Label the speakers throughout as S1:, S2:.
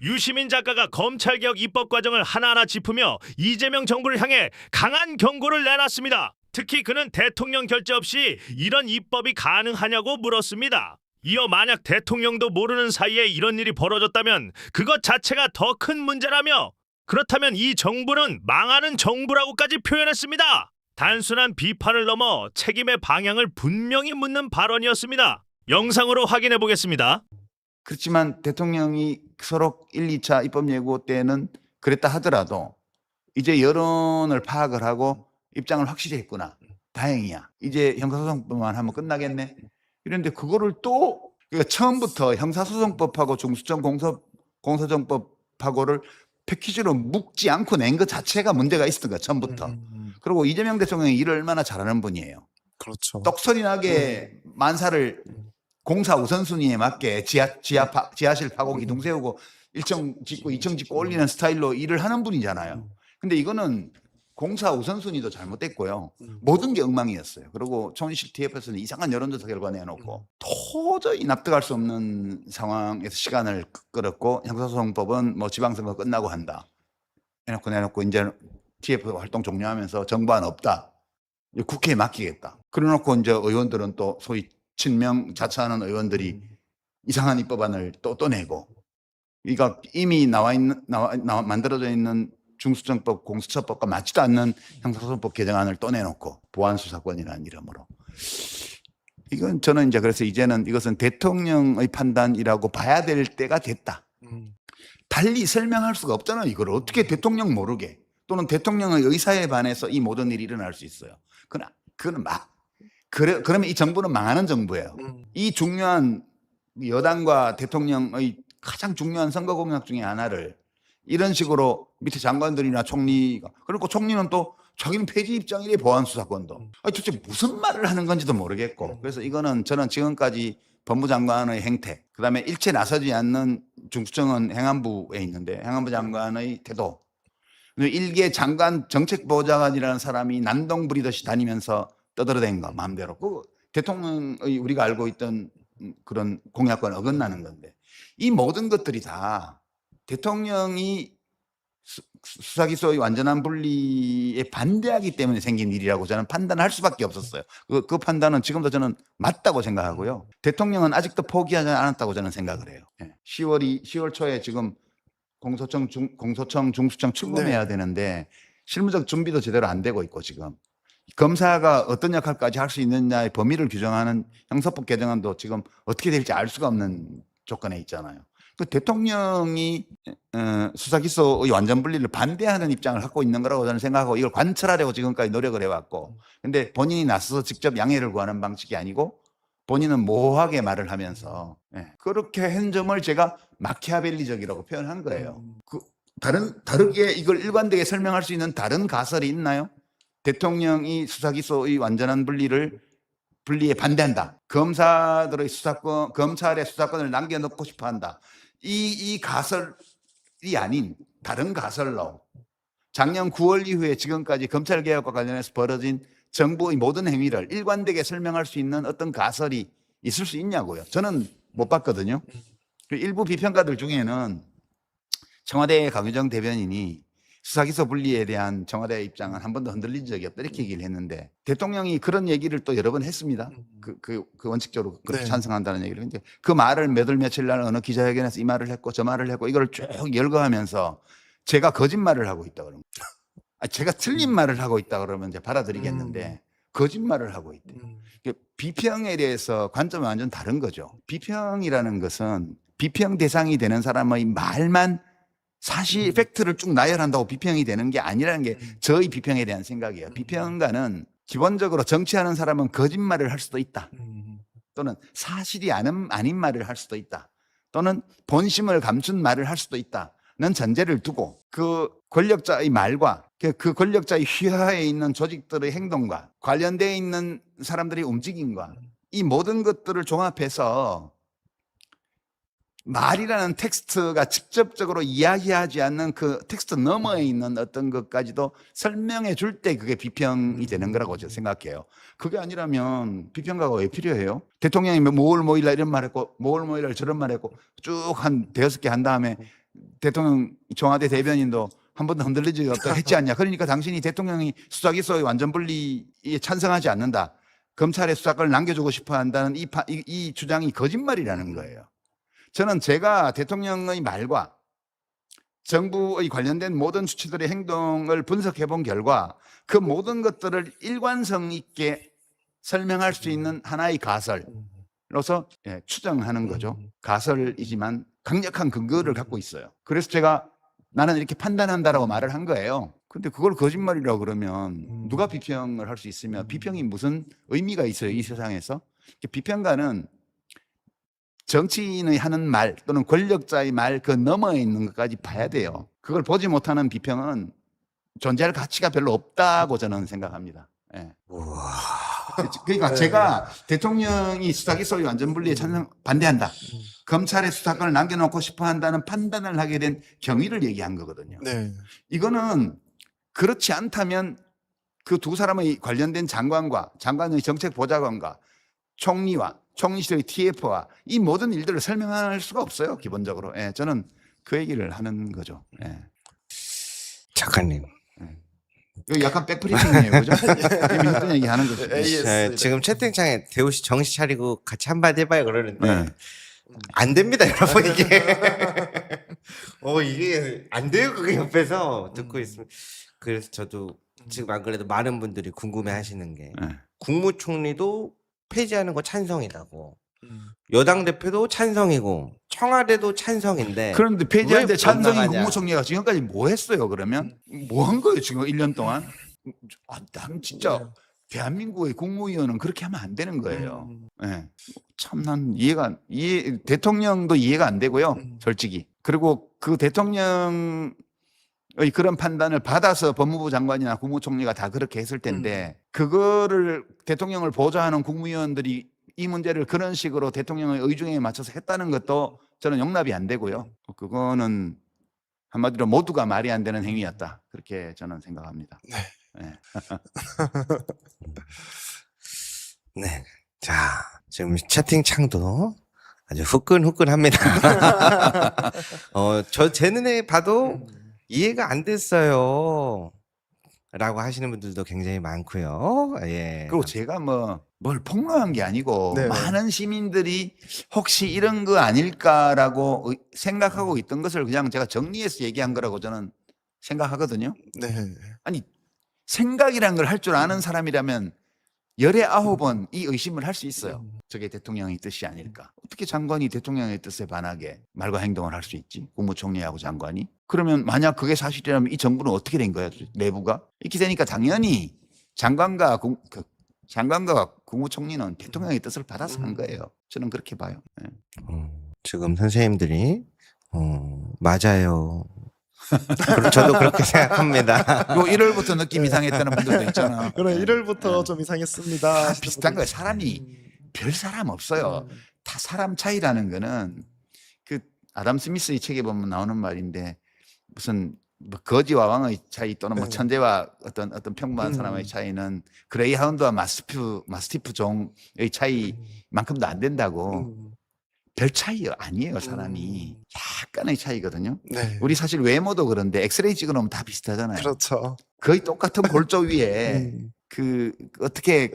S1: 유시민 작가가 검찰개혁 입법 과정을 하나하나 짚으며 이재명 정부를 향해 강한 경고를 내놨습니다. 특히 그는 대통령 결재 없이 이런 입법이 가능하냐고 물었습니다. 이어 만약 대통령도 모르는 사이에 이런 일이 벌어졌다면 그것 자체가 더 큰 문제라며, 그렇다면 이 정부는 망하는 정부라고까지 표현했습니다. 단순한 비판을 넘어 책임의 방향을 분명히 묻는 발언이었습니다. 영상으로 확인해 보겠습니다.
S2: 그렇지만 대통령이 서로 1, 2차 입법 예고 때는 그랬다 하더라도 이제 여론을 파악을 하고 입장을 확실히 했구나. 다행이야. 이제 형사소송법만 하면 끝나겠네. 이런데 그거를 또 그러니까 처음부터 형사소송법하고 중수청 공소정법하고를 패키지로 묶지 않고 낸 것 자체가 문제가 있었던 거야, 처음부터. 그리고 이재명 대통령이 일을 얼마나 잘하는 분이에요.
S3: 그렇죠.
S2: 떡소리 나게 만사를 공사 우선순위에 맞게 지하실 파고 기둥 세우고 1층 짓고 2층 짓고 올리는 스타일로 일을 하는 분이잖아요. 근데 이거는 공사 우선순위도 잘못됐고요. 모든 게 엉망이었어요. 그리고 총리실 TF에서는 이상한 여론조사 결과 내놓고 도저히 납득할 수 없는 상황에서 시간을 끌었고, 형사소송법은 뭐 지방선거 끝나고 한다. 내놓고 이제 TF 활동 종료하면서 정부안 없다. 국회에 맡기겠다. 그래놓고 이제 의원들은 또 소위 친명 자처하는 의원들이 이상한 입법안을 또 내고, 그러니까 이미 만들어져 있는 중수청법, 공수처법과 맞지도 않는 형사소송법 개정안을 또 내놓고 보안수사권이라는 이름으로. 이건 저는 이제 그래서 이제는 이것은 대통령의 판단이라고 봐야 될 때가 됐다. 달리 설명할 수가 없잖아요. 이걸 어떻게 대통령 모르게, 또는 대통령의 의사에 반해서 이 모든 일이 일어날 수 있어요. 그건 그러면 이 정부는 망하는 정부예요. 이 중요한 여당과 대통령의 가장 중요한 선거 공약 중에 하나를 이런 식으로 밑에 장관들이나 총리가, 그리고 총리는 또 자기는 폐지 입장이래, 보안수사권도. 아니, 도대체 무슨 말을 하는 건지도 모르겠고. 그래서 이거는 저는 지금까지 법무장관의 행태, 그다음에 일체 나서지 않는 중수청은 행안부에 있는데 행안부 장관의 태도, 일개 장관 정책보좌관이라는 사람이 난동 부리듯이 다니면서 떠들어댄 거 마음대로. 그 대통령의 우리가 알고 있던 그런 공약권 어긋나는 건데, 이 모든 것들이 다 대통령이 수사기소의 완전한 분리에 반대하기 때문에 생긴 일이라고 저는 판단할 수밖에 없었어요. 그 판단은 지금도 저는 맞다고 생각하고요. 대통령은 아직도 포기하지 않았다고 저는 생각을 해요. 10월 초에 지금 공소청, 중수청 출범해야 되는데 실무적 준비도 제대로 안 되고 있고, 지금 검사가 어떤 역할까지 할 수 있느냐의 범위를 규정하는 형사법 개정안도 지금 어떻게 될지 알 수가 없는 조건에 있잖아요. 그 대통령이 수사기소의 완전 분리를 반대하는 입장을 갖고 있는 거라고 저는 생각하고, 이걸 관철하려고 지금까지 노력을 해왔고, 근데 본인이 나서서 직접 양해를 구하는 방식이 아니고 본인은 모호하게 말을 하면서 그렇게 한 점을 제가 마키아벨리적이라고 표현한 거예요. 다르게 이걸 일관되게 설명할 수 있는 다른 가설이 있나요? 대통령이 수사기소의 완전한 분리에 반대한다. 검찰의 수사권을 남겨놓고 싶어 한다. 이 가설이 아닌 다른 가설로 작년 9월 이후에 지금까지 검찰개혁과 관련해서 벌어진 정부의 모든 행위를 일관되게 설명할 수 있는 어떤 가설이 있을 수 있냐고요. 저는 못 봤거든요. 일부 비평가들 중에는 청와대 강유정 대변인이 수사기소 분리에 대한 청와대의 입장은 한 번도 흔들린 적이 없다, 이렇게 얘기를 했는데, 대통령이 그런 얘기를 또 여러 번 했습니다. 그 원칙적으로 그렇게 찬성한다는 얘기를. 근데 그 말을 몇 월 며칠 날 어느 기자회견에서 이 말을 했고 저 말을 했고, 이걸 쭉 열거하면서 제가 거짓말을 하고 있다 그러면, 제가 틀린 말을 하고 있다 그러면 이제 받아들이겠는데 거짓말을 하고 있대. 비평에 대해서 관점이 완전 다른 거죠. 비평이라는 것은 비평 대상이 되는 사람의 말만 사실 팩트를 쭉 나열한다고 비평이 되는 게 아니라는 게 저의 비평에 대한 생각이에요. 비평가는 기본적으로 정치하는 사람은 거짓말을 할 수도 있다, 또는 사실이 아닌 말을 할 수도 있다, 또는 본심을 감춘 말을 할 수도 있다는 전제를 두고 그 권력자의 말과 그 권력자의 휘하에 있는 조직들의 행동과 관련되어 있는 사람들의 움직임과 이 모든 것들을 종합해서 말이라는 텍스트가 직접적으로 이야기하지 않는 그 텍스트 너머에 있는 어떤 것까지도 설명해 줄 때 그게 비평이 되는 거라고 저는 생각해요. 그게 아니라면 비평가가 왜 필요해요? 대통령이 뭐월 뭐일날 이런 말 했고 뭐월 뭐일날 저런 말 했고 쭉 한 대여섯 개 한 다음에 대통령 청와대 대변인도 한 번도 흔들린 적이 없다 했지 않냐. 그러니까 당신이 대통령이 수사기소의 완전 분리에 찬성하지 않는다. 검찰의 수사권을 남겨주고 싶어 한다는 이 주장이 거짓말이라는 거예요. 저는 제가 대통령의 말과 정부의 관련된 모든 주체들의 행동을 분석해 본 결과 그 모든 것들을 일관성 있게 설명할 수 있는 하나의 가설로서 추정하는 거죠. 가설이지만 강력한 근거를 갖고 있어요. 그래서 제가 나는 이렇게 판단한다라고 말을 한 거예요. 근데 그걸 거짓말이라고 그러면 누가 비평을 할 수 있으며 비평이 무슨 의미가 있어요, 이 세상에서? 비평가는 정치인의 하는 말 또는 권력자의 말 그 너머에 있는 것까지 봐야 돼요. 그걸 보지 못하는 비평은 존재할 가치가 별로 없다고 저는 생각합니다. 예. 그러니까
S3: 네.
S2: 제가 대통령이 수사기소의 완전 분리에 반대한다. 검찰의 수사권을 남겨놓고 싶어 한다는 판단을 하게 된 경위를 얘기한 거거든요.
S3: 네.
S2: 이거는 그렇지 않다면 그 두 사람의 관련된 장관의 정책보좌관과 총리와 총리실의 TF와 이 모든 일들을 설명할 수가 없어요. 기본적으로. 예, 저는 그 얘기를 하는 거죠. 예.
S4: 작가님,
S2: 이거 약간 백브리핑이에요. 그죠? 이미 했던 얘기 하는 거죠.
S3: AS.
S4: 지금 채팅창에 대호 씨 정신 차리고 같이 한마디 해봐요 그러는데
S2: 네.
S4: 안 됩니다, 여러분. 이게 안 돼요. 그게 옆에서 듣고 있으면. 그래서 저도 지금 안 그래도 많은 분들이 궁금해하시는 게
S2: 네.
S4: 국무총리도 폐지하는 거 찬성이라고, 여당 대표도 찬성이고 청와대도 찬성인데
S2: 그런데 폐지할 때
S4: 왜
S2: 찬성인
S4: 반박하냐?
S2: 국무총리가 지금까지 뭐 했어요, 그러면? 뭐 한 거예요, 지금 1년 동안? 난 진짜 대한민국의 국무위원은 그렇게 하면 안 되는 거예요. 예. 참 난 대통령도 이해가 안 되고요, 솔직히. 그리고 그 대통령의 그런 판단을 받아서 법무부 장관이나 국무총리가 다 그렇게 했을 텐데 그거를 대통령을 보좌하는 국무위원들이 이 문제를 그런 식으로 대통령의 의중에 맞춰서 했다는 것도 저는 용납이 안 되고요. 그거는 한마디로 모두가 말이 안 되는 행위였다. 그렇게 저는 생각합니다. 네.
S4: 네. 자, 지금 채팅창도 아주 후끈후끈합니다. 제 눈에 봐도 이해가 안 됐어요. 라고 하시는 분들도 굉장히 많고요. 예.
S2: 그리고 제가 뭘 폭로한 게 아니고
S3: 네.
S2: 많은 시민들이 혹시 이런 거 아닐까라고 생각하고 있던 것을 그냥 제가 정리해서 얘기한 거라고 저는 생각하거든요.
S3: 네.
S2: 아니 생각이란 걸 할 줄 아는 사람이라면 열에 9번 이 의심을 할 수 있어요. 저게 대통령의 뜻이 아닐까. 어떻게 장관이 대통령의 뜻에 반하게 말과 행동을 할 수 있지? 국무총리하고 장관이. 그러면 만약 그게 사실이라면 이 정부는 어떻게 된 거야? 내부가? 이렇게 되니까 당연히 장관과 국무총리는 대통령의 뜻을 받아서 한 거예요. 저는 그렇게 봐요. 네.
S4: 지금 선생님들이 맞아요. 저도 그렇게 생각합니다.
S2: 요 1월부터 느낌 이상했다는 분들도 있잖아.
S3: 그래 1월부터 좀 이상했습니다.
S2: 다
S3: 하시는
S2: 비슷한 거예요.
S3: 분들.
S2: 사람이 별 사람 없어요. 다 사람 차이라는 거는 그 아담 스미스의 책에 보면 나오는 말인데 무슨 거지와 왕의 차이 또는
S3: 네.
S2: 천재와 어떤 평범한 사람의 차이는 그레이하운드와 마스티프 종의 차이만큼도 안 된다고. 별 차이 아니에요, 사람이. 약간의 차이거든요.
S3: 네.
S2: 우리 사실 외모도 그런데 엑스레이 찍어놓으면 다 비슷하잖아요.
S3: 그렇죠.
S2: 거의 똑같은 골조 위에 어떻게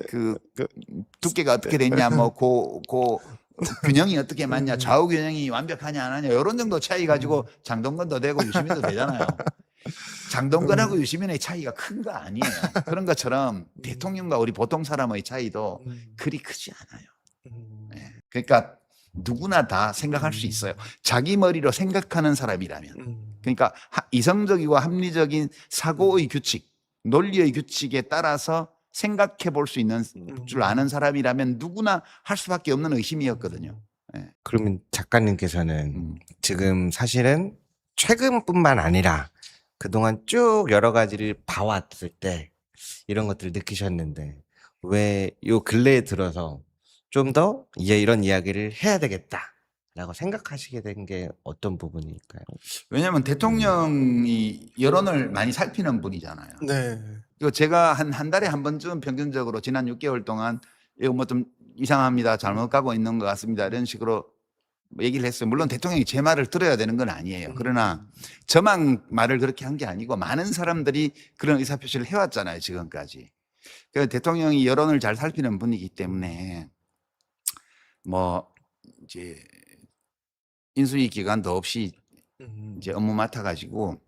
S2: 두께가 어떻게 됐냐, 균형이 어떻게 맞냐, 좌우 균형이 완벽하냐 안 하냐 이런 정도 차이 가지고 장동건도 되고 유시민도 되잖아요. 장동건하고 유시민의 차이가 큰 거 아니에요. 그런 것처럼 대통령과 우리 보통 사람의 차이도 그리 크지 않아요. 네. 그러니까 누구나 다 생각할 수 있어요. 자기 머리로 생각하는 사람이라면. 그러니까 이성적이고 합리적인 사고의 규칙, 논리의 규칙에 따라서 생각해 볼 수 있는 줄 아는 사람이라면 누구나 할 수밖에 없는 의심이었거든요. 네.
S4: 그러면 작가님께서는 지금 사실은 최근뿐만 아니라 그동안 쭉 여러 가지를 봐왔을 때 이런 것들을 느끼셨는데 왜 요 근래에 들어서 좀 더 이제 이런 이야기를 해야 되겠다라고 생각하시게 된 게 어떤 부분일까요?
S2: 왜냐하면 대통령이 여론을 많이 살피는 분이잖아요.
S3: 네.
S2: 이거 제가 한 달에 한 번쯤 평균적으로 지난 6개월 동안 이거 뭐 좀 이상합니다. 잘못 가고 있는 것 같습니다. 이런 식으로 얘기를 했어요. 물론 대통령이 제 말을 들어야 되는 건 아니에요. 그러나 저만 말을 그렇게 한 게 아니고 많은 사람들이 그런 의사표시를 해왔잖아요. 지금까지. 그 대통령이 여론을 잘 살피는 분이기 때문에 뭐 이제 인수위 기간도 없이 이제 업무 맡아가지고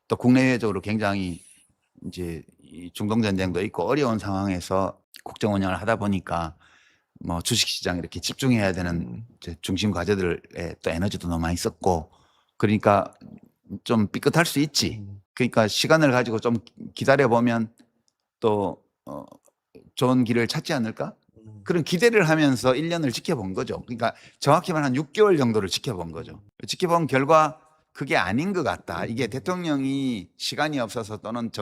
S2: 또 국내외적으로 굉장히 이제 이 중동 전쟁도 있고 어려운 상황에서 국정 운영을 하다 보니까 뭐 주식시장 이렇게 집중해야 되는 이제 중심 과제들에 또 에너지도 너무 많이 썼고 그러니까 좀 삐끗할 수 있지. 그러니까 시간을 가지고 좀 기다려 보면 또 좋은 길을 찾지 않을까? 그런 기대를 하면서 1년을 지켜본 거죠. 그러니까 정확히 말하면 한 6개월 정도를 지켜본 거죠. 지켜본 결과 그게 아닌 것 같다. 이게 대통령이 시간이 없어서 또는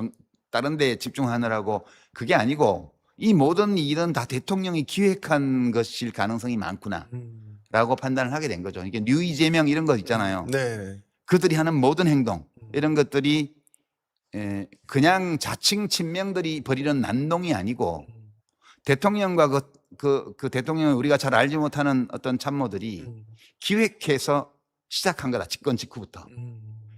S2: 다른 데 집중하느라고 그게 아니고 이 모든 일은 다 대통령이 기획한 것일 가능성이 많구나라고 판단을 하게 된 거죠. 이게 뉴 이재명 이런 거 있잖아요.
S3: 네.
S2: 그들이 하는 모든 행동 이런 것들이 그냥 자칭 친명들이 벌이는 난동이 아니고 대통령과 그 대통령을 우리가 잘 알지 못하는 어떤 참모들이 기획해서 시작한 거다. 집권 직후부터.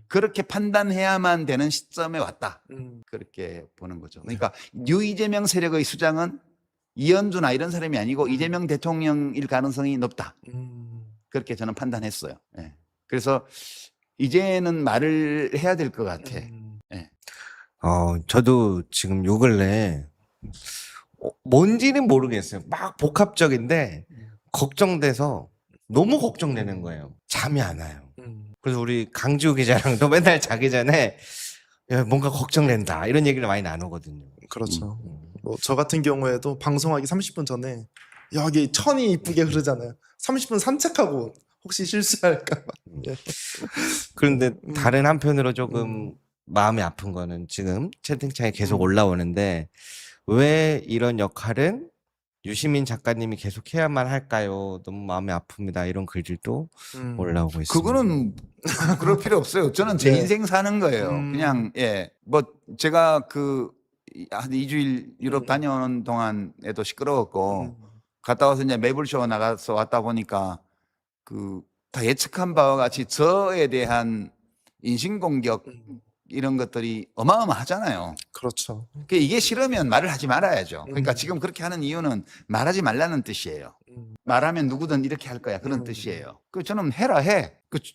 S2: 그렇게 판단해야만 되는 시점에 왔다. 그렇게 보는 거죠. 그러니까 뉴 이재명 세력의 수장은 이현주나 이런 사람이 아니고 이재명 대통령일 가능성이 높다. 그렇게 저는 판단했어요. 예. 그래서 이제는 말을 해야 될 것 같아. 예.
S4: 저도 지금 요 근래 뭔지는 모르겠어요. 막 복합적인데 걱정돼서 너무 걱정되는 거예요. 잠이 안 와요. 그래서 우리 강지우 기자랑도 맨날 자기 전에 야, 뭔가 걱정된다 이런 얘기를 많이 나누거든요.
S3: 그렇죠. 뭐 저 같은 경우에도 방송하기 30분 전에 여기 천이 이쁘게 흐르잖아요. 30분 산책하고 혹시 실수할까 봐. 예.
S4: 그런데 다른 한편으로 조금 마음이 아픈 거는 지금 채팅창에 계속 올라오는데 왜 이런 역할은 유시민 작가님이 계속 해야만 할까요? 너무 마음이 아픕니다. 이런 글들도 올라오고 있습니다.
S2: 그거는 그럴 필요 없어요. 저는 제
S3: 네.
S2: 인생 사는 거예요. 그냥 뭐 제가 한 2주일 유럽 다녀오는 동안에도 시끄러웠고 갔다 와서 이제 매불쇼 나가서 왔다 보니까 다 예측한 바와 같이 저에 대한 인신공격 이런 것들이 어마어마하잖아요.
S3: 그렇죠.
S2: 이게 싫으면 말을 하지 말아야죠. 그러니까 지금 그렇게 하는 이유는 말하지 말라는 뜻이에요. 말하면 누구든 이렇게 할 거야 그런 뜻이에요. 저는 해라 해.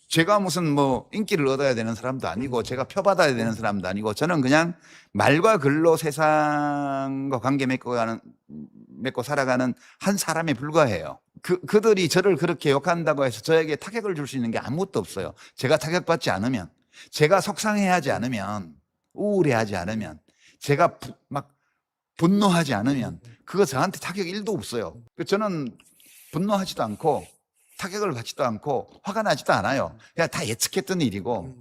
S2: 제가 무슨 뭐 인기를 얻어야 되는 사람도 아니고 제가 표받아야 되는 사람도 아니고 저는 그냥 말과 글로 세상과 관계 맺고 살아가는 한 사람에 불과해요. 그들이 저를 그렇게 욕한다고 해서 저에게 타격을 줄 수 있는 게 아무것도 없어요. 제가 타격받지 않으면, 제가 속상해하지 않으면, 우울해하지 않으면, 제가 막 분노하지 않으면 그거 저한테 타격 1도 없어요. 저는 분노하지도 않고 타격을 받지도 않고 화가 나지도 않아요. 그냥 다 예측했던 일이고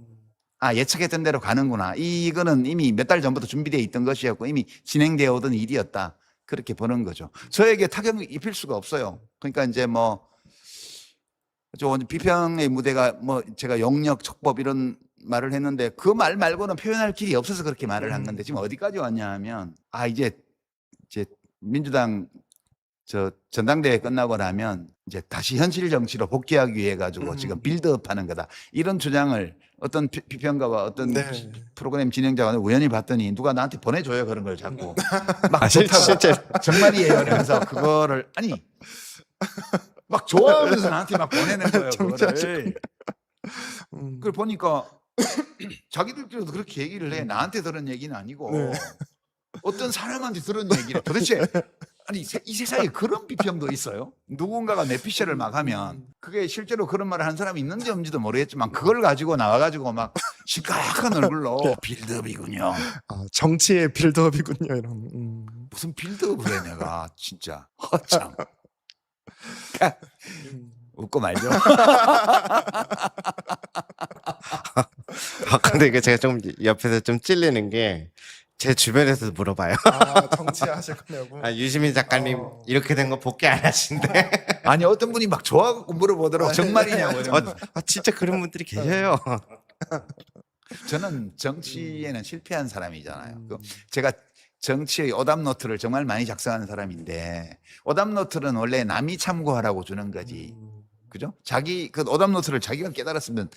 S2: 예측했던 대로 가는구나. 이거는 이미 몇 달 전부터 준비되어 있던 것이었고 이미 진행되어 오던 일이었다. 그렇게 보는 거죠. 저에게 타격을 입힐 수가 없어요. 그러니까 이제 비평의 무대가 제가 영역, 척법 이런 말을 했는데 그 말 말고는 표현할 길이 없어서 그렇게 말을 한 건데 지금 어디까지 왔냐 하면 이제 민주당 전당대회 끝나고 나면 이제 다시 현실 정치로 복귀하기 위해 가지고 지금 빌드업하는 거다. 이런 주장을 어떤 비평가와 어떤 프로그램 진행자가 우연히 봤더니 누가 나한테 보내줘요 그런 걸 자꾸 막 좋다고 정말이에요 이러면서 그거를 막 좋아하면서 나한테 막 보내는 거예요 그거를. 그걸 보니까 자기들끼리도 그렇게 얘기를 해. 나한테 들은 얘기는 아니고 어떤 사람한테 들은 얘기를. 도대체 이 세상에 그런 비평도 있어요? 누군가가 내 피셜을 막 하면 그게 실제로 그런 말을 한 사람이 있는지 없는지도 모르겠지만 그걸 가지고 나와가지고 막 심각한 얼굴로 빌드업이군요.
S3: 정치의 빌드업이군요. 이런.
S2: 무슨 빌드업을 해 내가 진짜. 참. 웃고 말죠.
S4: 근데 이게 제가 좀 옆에서 좀 찔리는 게 제 주변에서도 물어봐요.
S3: 정치하실 거냐고.
S4: 유시민 작가님 이렇게 된 거 복귀 안 하신대.
S2: 아니 어떤 분이 막 좋아하고 물어보더라고. 정말이냐고 이러면서.
S4: 진짜 그런 분들이 계셔요.
S2: 저는 정치에는 실패한 사람이잖아요. 제가 정치의 오답노트를 정말 많이 작성하는 사람인데 오답노트는 원래 남이 참고하라고 주는 거지 그죠? 자기 그 오답노트를 자기가 깨달았으면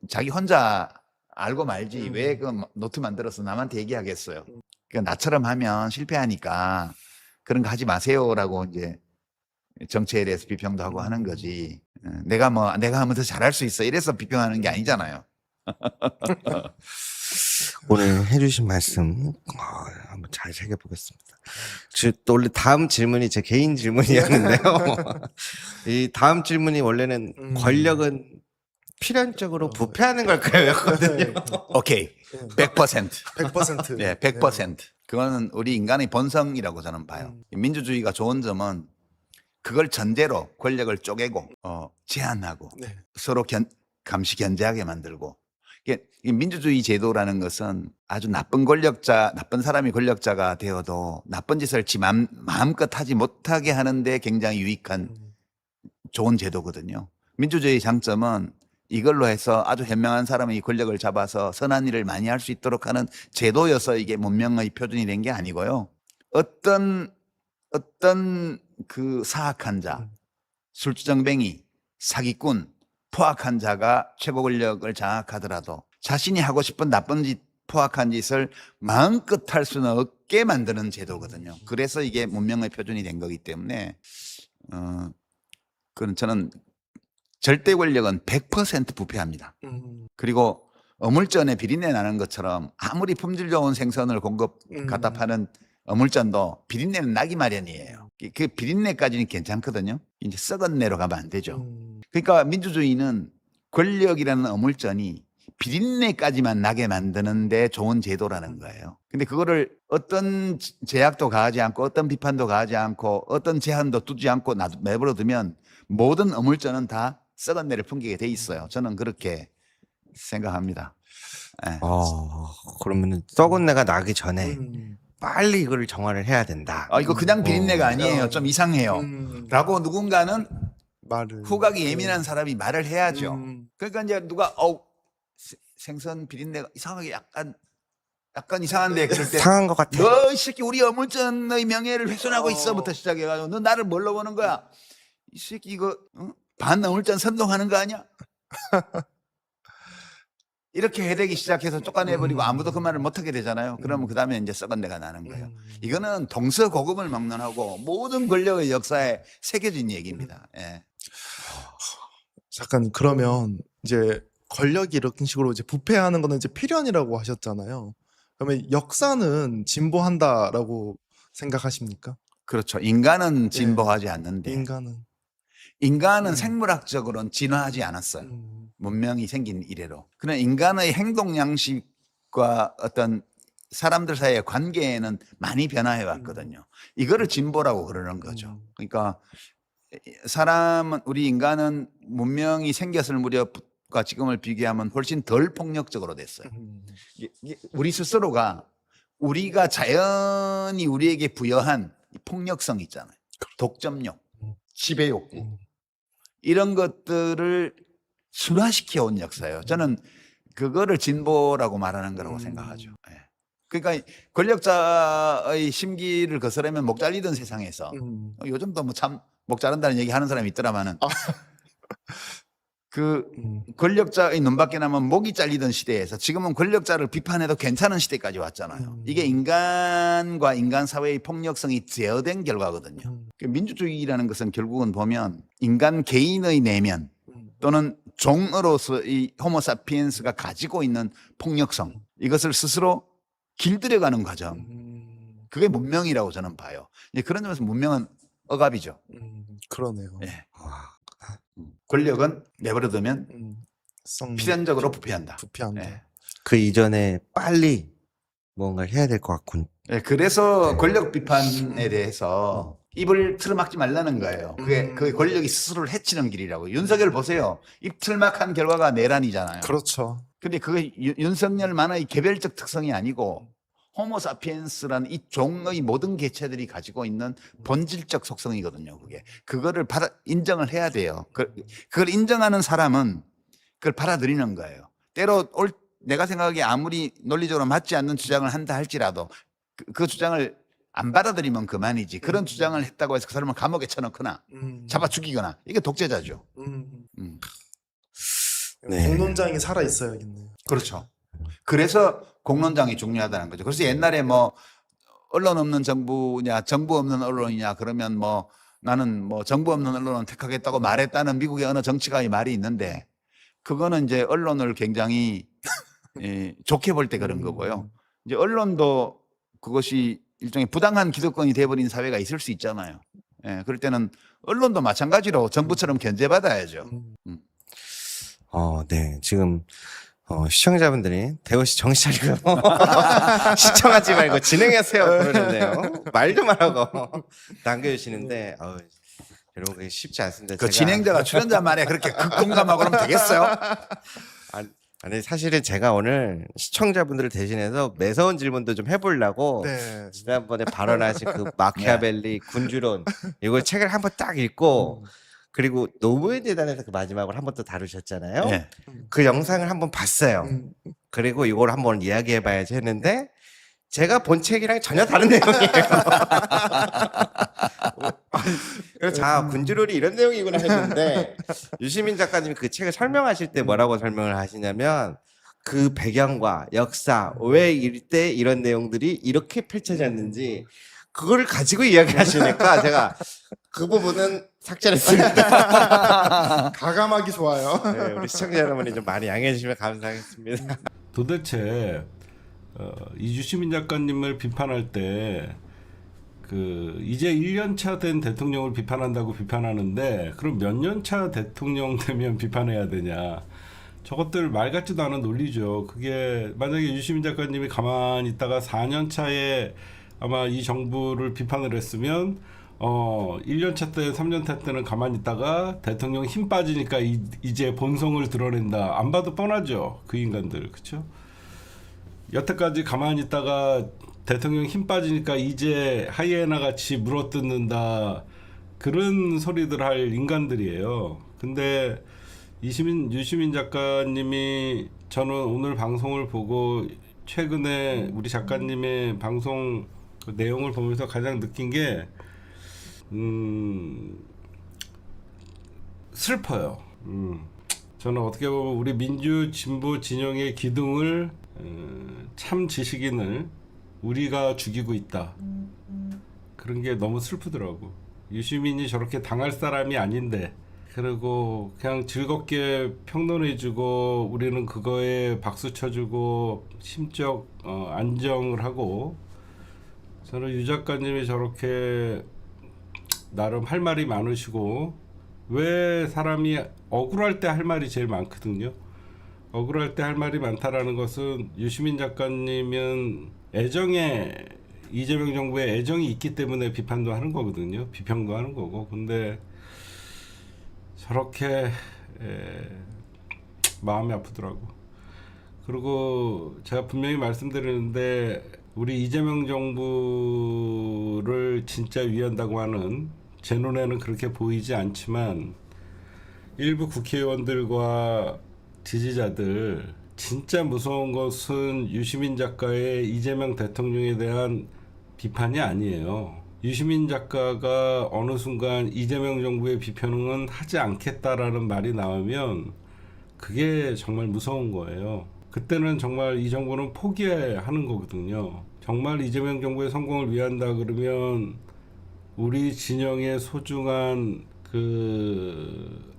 S2: 자기 혼자 알고 말지 왜 그 노트 만들어서 남한테 얘기하겠어요. 그러니까 나처럼 하면 실패하니까 그런 거 하지 마세요라고 이제 정치에 대해서 비평도 하고 하는 거지. 내가 하면 더 잘할 수 있어 이래서 비평하는 게 아니잖아요.
S4: 오늘 해주신 말씀 한번 잘 새겨보겠습니다. 또 원래 다음 질문이 제 개인 질문이었는데요. 이 다음 질문이 원래는 권력은 필연적으로 부패하는 걸까요? 였거든요.
S2: 오케이. 100%.
S3: 100%.
S2: 네, 100%. 그거는 우리 인간의 본성이라고 저는 봐요. 민주주의가 좋은 점은 그걸 전제로 권력을 쪼개고 제한하고
S3: 네.
S2: 서로 감시 견제하게 만들고 이게 민주주의 제도라는 것은 아주 나쁜 사람이 권력자가 되어도 나쁜 짓을 지 마음껏 하지 못하게 하는데 굉장히 유익한 좋은 제도거든요. 민주주의 장점은 이걸로 해서 아주 현명한 사람이 권력을 잡아서 선한 일을 많이 할 수 있도록 하는 제도여서 이게 문명의 표준이 된 게 아니고요. 어떤 그 사악한 자, 술주정뱅이, 사기꾼, 포악한 자가 최고 권력을 장악하더라도 자신이 하고 싶은 나쁜 짓, 포악한 짓을 마음껏 할 수는 없게 만드는 제도거든요. 그래서 이게 문명의 표준이 된 거기 때문에 그건 저는 절대 권력은 100% 부패합니다. 그리고 어물전에 비린내 나는 것처럼 아무리 품질 좋은 생선을 갖다 파는 어물전도 비린내는 나기 마련이에요. 그 비린내까지는 괜찮거든요. 이제 썩은 내로 가면 안 되죠. 그러니까 민주주의는 권력이라는 어물전이 비린내까지만 나게 만드는데 좋은 제도라는 거예요. 근데 그거를 어떤 제약도 가하지 않고 어떤 비판도 가하지 않고 어떤 제한도 두지 않고 내버려 두면 모든 어물전은 다 썩은 내를 풍기게 돼 있어요. 저는 그렇게 생각합니다. 네.
S4: 그러면 썩은 내가 나기 전에 빨리 이거를 정화를 해야 된다.
S2: 이거 그냥 비린내가 아니에요. 좀 이상해요. 라고 누군가는
S3: 말을
S2: 후각이 예민한 사람이 말을 해야죠. 그러니까 이제 누가 생선 비린내가 이상하게 약간 이상한데 그럴 때
S4: 상한 것 같아.
S2: 너 이 새끼 우리 어물전의 명예를 훼손하고 있어부터 시작해가지고 너 나를 뭘로 보는 거야? 이 새끼 이거 반 어물전 선동하는 거 아니야? 이렇게 해대기 시작해서 쫓아내버리고 아무도 그 말을 못하게 되잖아요. 그러면 그 다음에 이제 썩은 데가 나는 거예요. 이거는 동서고금을 막론하고 모든 권력의 역사에 새겨진 얘기입니다. 예.
S3: 잠깐 그러면 이제 권력이 이런 식으로 이제 부패하는 거는 이제 필연이라고 하셨잖아요. 그러면 역사는 진보한다라고 생각하십니까?
S2: 그렇죠. 인간은 진보하지 않는데 인간은 생물학적으로는 진화하지 않았어요. 문명이 생긴 이래로. 그러나 인간의 행동 양식과 어떤 사람들 사이의 관계에는 많이 변화해 왔거든요. 이거를 진보라고 그러는 거죠. 그러니까 우리 인간은 문명이 생겼을 무렵과 지금을 비교하면 훨씬 덜 폭력적으로 됐어요. 우리 스스로가 우리가 자연이 우리에게 부여한 폭력성 있잖아요. 독점욕, 지배욕구 이런 것들을 순화시켜 온 역사예요. 저는 그거를 진보라고 말하는 거라고 생각하죠. 예. 그러니까 권력자의 심기를 거스르면 목 잘리던 세상에서 요즘도 뭐 참 목 자른다는 얘기 하는 사람이 있더라마는 그 권력자의 눈밖에 나면 목이 잘리던 시대에서 지금은 권력자를 비판해도 괜찮은 시대까지 왔잖아요. 이게 인간과 인간 사회의 폭력성이 제어된 결과거든요. 민주주의라는 것은 결국은 보면 인간 개인의 내면 또는 종으로서 이 호모사피엔스가 가지고 있는 폭력성 이것을 스스로 길들여가는 과정 그게 문명이라고 저는 봐요. 그런 점에서 문명은 억압이죠.
S3: 그러네요.
S2: 예. 권력은 내버려두면 필연적으로 부패한다.
S3: 부패한다.
S2: 예.
S4: 그 이전에 빨리 뭔가를 해야 될 것 같군.
S2: 예, 그래서 권력 비판에 대해서 입을 틀어막지 말라는 거예요. 그게 권력이 스스로를 해치는 길이라고. 윤석열 보세요. 입 틀막한 결과가 내란이잖아요.
S3: 그렇죠.
S2: 근데 그게 윤석열만의 개별적 특성이 아니고 호모사피엔스라는 이 종의 모든 개체들이 가지고 있는 본질적 속성이거든요. 그거를 인정을 해야 돼요. 그걸 인정하는 사람은 그걸 받아들이는 거예요. 때로 내가 생각하기에 아무리 논리적으로 맞지 않는 주장을 한다 할지라도 그 주장을 안 받아들이면 그만이지. 그런 주장을 했다고 해서 그 사람을 감옥에 쳐넣거나 잡아 죽이거나 이게 독재자죠.
S4: 네.
S3: 공론장이 살아 있어야겠네요.
S2: 그렇죠. 그래서 공론장이 중요하다는 거죠. 그래서 옛날에 뭐 언론 없는 정부냐, 정부 없는 언론이냐 그러면 뭐 나는 뭐 정부 없는 언론은 택하겠다고 말했다는 미국의 어느 정치가의 말이 있는데 그거는 이제 언론을 굉장히 좋게 볼 때 그런 거고요. 이제 언론도 그것이 일종의 부당한 기득권이 돼버린 사회가 있을 수 있잖아요. 예, 그럴 때는 언론도 마찬가지로 정부처럼 견제받아야죠.
S4: 네. 지금 시청자분들이 대호 씨 정신 차리고 시청하지 말고 진행하세요 그러는데요. 말도 말하고 남겨주시는데 여러분 그게 쉽지 않습니다.
S2: 그
S4: 제가-
S2: 진행자가 출연자 말에 그렇게 극공감하고 그러면 되겠어요?
S4: 아니 사실은 제가 오늘 시청자분들을 대신해서 매서운 질문도 좀 해보려고
S3: 네.
S4: 지난번에 발언하신 그 마키아벨리 군주론 이걸 책을 한번 딱 읽고 그리고 노무현 재단에서 그 마지막으로 한번 또 다루셨잖아요.
S2: 예.
S4: 그 영상을 한번 봤어요. 그리고 이걸 한번 이야기해봐야지 했는데 제가 본 책이랑 전혀 다른 내용이에요. 그래서 자 군주론이 이런 내용이구나 했는데 유시민 작가님이 그 책을 설명하실 때 뭐라고 설명을 하시냐면 그 배경과 역사 왜 이때 이런 내용들이 이렇게 펼쳐졌는지 그걸 가지고 이야기하시니까 제가 그 부분은 삭제를 했습니다.
S3: 가감하기 좋아요.
S4: 네, 우리 시청자 여러분이 좀 많이 양해해 주시면 감사하겠습니다.
S5: 도대체 이주시민 작가님을 비판할 때 이제 1년차 된 대통령을 비판한다고 비판하는데 그럼 몇 년차 대통령 되면 비판해야 되냐? 저것들 말 같지도 않은 논리죠. 그게 만약에 유시민 작가님이 가만히 있다가 4년 차에 아마 이 정부를 비판을 했으면 1년차 때 3년차 때는 가만히 있다가 대통령 힘 빠지니까 이제 본성을 드러낸다. 안 봐도 뻔하죠. 그 인간들. 그렇죠? 여태까지 가만히 있다가 대통령 힘 빠지니까 이제 하이에나 같이 물어뜯는다. 그런 소리들 할 인간들이에요. 근데 유시민 작가님이 저는 오늘 방송을 보고 최근에 우리 작가님의 방송 그 내용을 보면서 가장 느낀 게 슬퍼요. 저는 어떻게 보면 우리 민주 진보 진영의 기둥을 참 지식인을 우리가 죽이고 있다. 그런 게 너무 슬프더라고. 유시민이 저렇게 당할 사람이 아닌데 그리고 그냥 즐겁게 평론해주고 우리는 그거에 박수 쳐주고 심적 안정을 하고 저는 유 작가님이 저렇게 나름 할 말이 많으시고 왜 사람이 억울할 때 할 말이 제일 많거든요. 억울할 때 할 말이 많다라는 것은 유시민 작가님은 이재명 정부에 애정이 있기 때문에 비판도 하는 거거든요. 비평도 하는 거고. 근데 저렇게 마음이 아프더라고. 그리고 제가 분명히 말씀드리는데 우리 이재명 정부를 진짜 위한다고 하는 제 눈에는 그렇게 보이지 않지만 일부 국회의원들과 지지자들 진짜 무서운 것은 유시민 작가의 이재명 대통령에 대한 비판이 아니에요. 유시민 작가가 어느 순간 이재명 정부의 비평은 하지 않겠다라는 말이 나오면 그게 정말 무서운 거예요. 그때는 정말 이 정부는 포기하는 거거든요. 정말 이재명 정부의 성공을 위한다 그러면 우리 진영의 소중한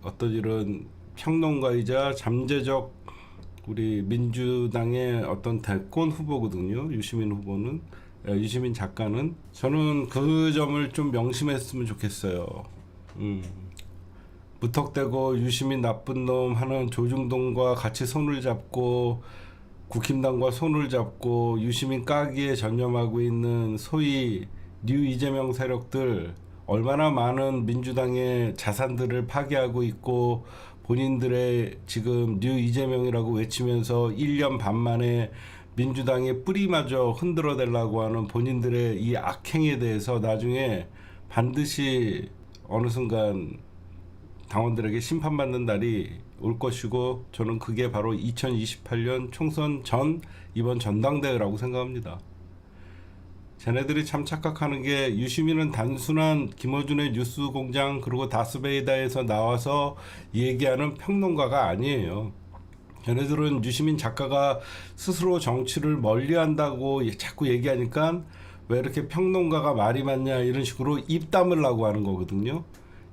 S5: 어떤 이런 평론가이자 잠재적 우리 민주당의 어떤 대권 후보거든요. 유시민 후보는. 유시민 작가는. 저는 그 점을 좀 명심했으면 좋겠어요. 무턱대고 유시민 나쁜 놈 하는 조중동과 같이 손을 잡고 국힘당과 손을 잡고 유시민 까기에 전념하고 있는 소위 뉴 이재명 세력들 얼마나 많은 민주당의 자산들을 파괴하고 있고 본인들의 지금 뉴 이재명이라고 외치면서 1년 반 만에 민주당의 뿌리마저 흔들어대려고 하는 본인들의 이 악행에 대해서 나중에 반드시 어느 순간 당원들에게 심판받는 날이 올 것이고 저는 그게 바로 2028년 총선 전 이번 전당대회라고 생각합니다. 쟤네들이 참 착각하는 게 유시민은 단순한 김어준의 뉴스공장 그리고 다스베이다에서 나와서 얘기하는 평론가가 아니에요. 쟤네들은 유시민 작가가 스스로 정치를 멀리한다고 자꾸 얘기하니까 왜 이렇게 평론가가 말이 많냐 이런 식으로 입 다물라고 하는 거거든요.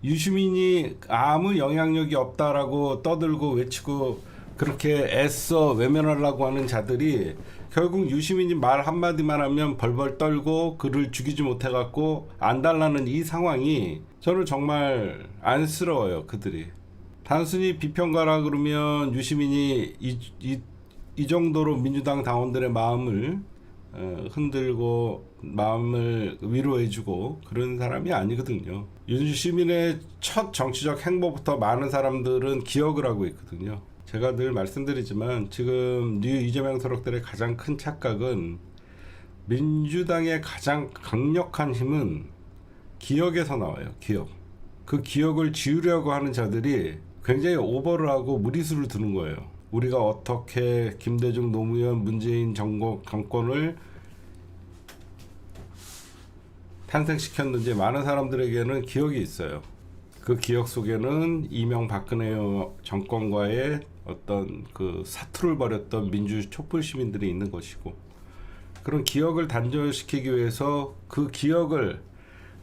S5: 유시민이 아무 영향력이 없다라고 떠들고 외치고 그렇게 애써 외면하려고 하는 자들이 결국 유시민이 말 한마디만 하면 벌벌 떨고 그를 죽이지 못해갖고 안 달라는 이 상황이 저는 정말 안쓰러워요. 그들이 단순히 비평가라 그러면 유시민이 이 정도로 민주당 당원들의 마음을 흔들고 마음을 위로해주고 그런 사람이 아니거든요. 유시민의 첫 정치적 행보부터 많은 사람들은 기억을 하고 있거든요. 제가 늘 말씀드리지만 지금 뉴 이재명 세력들의 가장 큰 착각은 민주당의 가장 강력한 힘은 기억에서 나와요. 기억. 그 기억을 지우려고 하는 자들이 굉장히 오버를 하고 무리수를 두는 거예요. 우리가 어떻게 김대중, 노무현, 문재인 정권을 탄생시켰는지 많은 사람들에게는 기억이 있어요. 그 기억 속에는 이명박근혜 정권과의 어떤 그 사투를 벌였던 민주 촛불 시민들이 있는 것이고 그런 기억을 단절시키기 위해서 그 기억을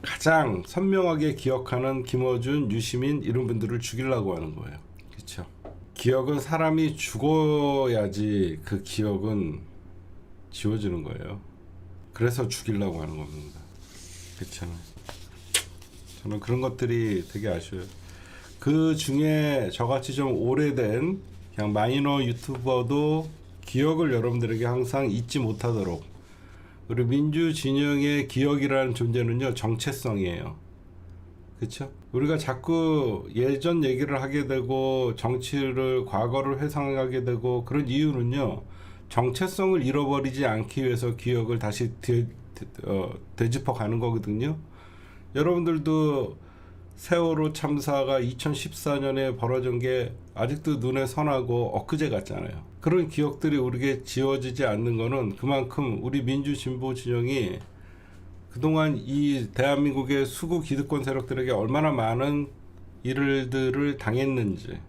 S5: 가장 선명하게 기억하는 김어준, 유시민 이런 분들을 죽이려고 하는 거예요. 그렇죠? 기억은 사람이 죽어야지 그 기억은 지워지는 거예요. 그래서 죽이려고 하는 겁니다. 그렇잖아요. 저는 그런 것들이 되게 아쉬워요. 그 중에 저같이 좀 오래된 그냥 마이너 유튜버도 기억을 여러분들에게 항상 잊지 못하도록 그리고 민주 진영의 기억이라는 존재는요 정체성이에요. 그렇죠? 우리가 자꾸 예전 얘기를 하게 되고 정치를 과거를 회상하게 되고 그런 이유는요 정체성을 잃어버리지 않기 위해서 기억을 다시 되짚어 가는 거거든요. 여러분들도 세월호 참사가 2014년에 벌어진 게 아직도 눈에 선하고 엊그제 같잖아요. 그런 기억들이 우리에게 지워지지 않는 거는 그만큼 우리 민주 진보 진영이 그동안 이 대한민국의 수구 기득권 세력들에게 얼마나 많은 일들을 당했는지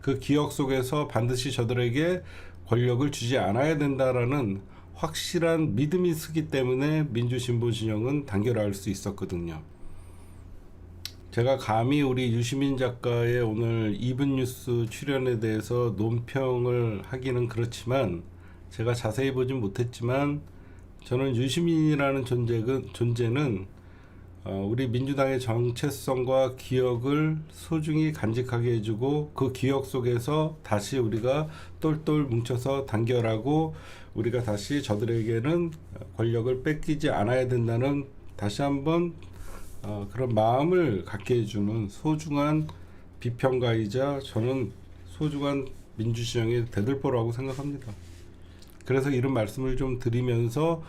S5: 그 기억 속에서 반드시 저들에게 권력을 주지 않아야 된다라는 확실한 믿음이 서기 때문에 민주 진보 진영은 단결할 수 있었거든요. 제가 감히 우리 유시민 작가의 오늘 이분뉴스 출연에 대해서 논평을 하기는 그렇지만 제가 자세히 보진 못했지만 저는 유시민이라는 존재는 우리 민주당의 정체성과 기억을 소중히 간직하게 해주고 그 기억 속에서 다시 우리가 똘똘 뭉쳐서 단결하고 우리가 다시 저들에게는 권력을 뺏기지 않아야 된다는 다시 한번 그런 마음을 갖게 해주는 소중한 비평가이자 저는 소중한 민주진영의 대들보라고 생각합니다. 그래서 이런 말씀을 좀 드리면서